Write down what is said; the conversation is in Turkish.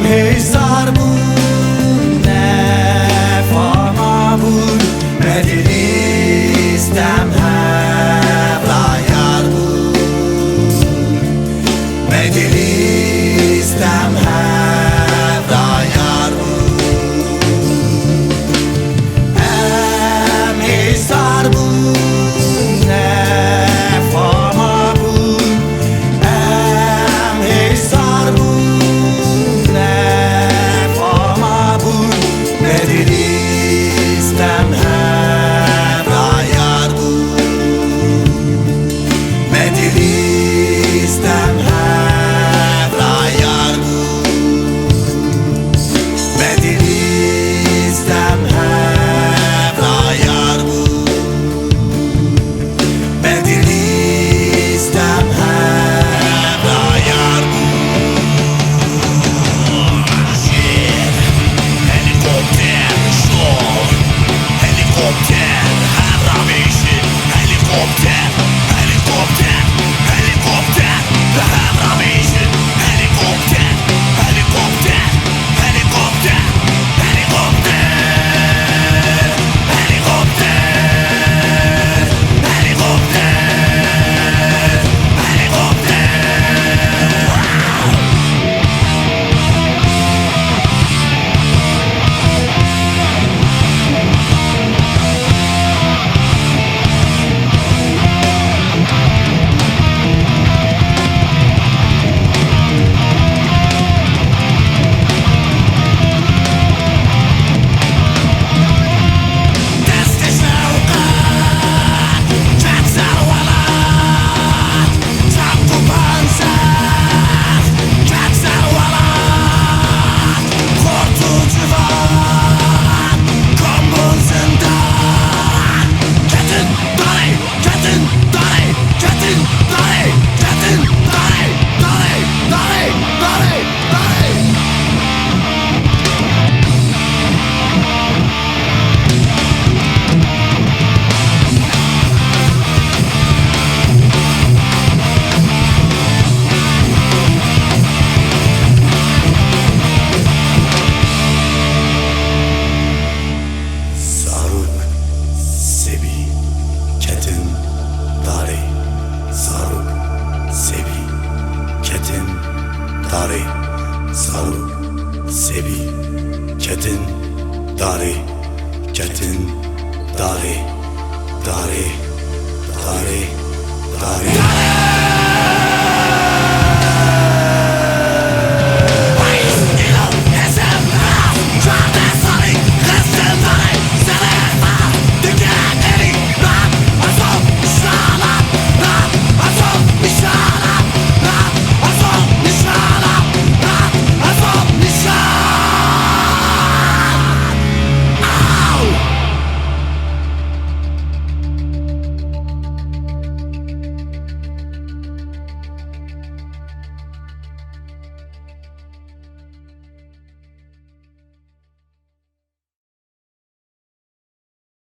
هزار بود نفهمم بود مدلیستم هفرایار بود مدلیستم هفرایار بود ام هزار بود نفهمم بود ام هزار بود نفهمم بود مدلیستم هفرایار بود مدلیستم هفرایار بود مدلیستم هفرایار بود مدلیستم هفرایار بود Helikopter, şov. Helikopter, hevramişin. Helikopter, helikopter, helikopter, hevramişin. Helikopter, helikopter, helikopter, helikopter, helikopter, helikopter, دستش اوقات جنسر ولد جنب و پنزر جنسر ولد korkucu var kombun zindan Ketin dali ketin dali ketin dali ketin dali dali dali dali dali Saruk sebi ketin dare Saruk sebi ketin dare Saruk sebi ketin dare ketin dare dare dare dare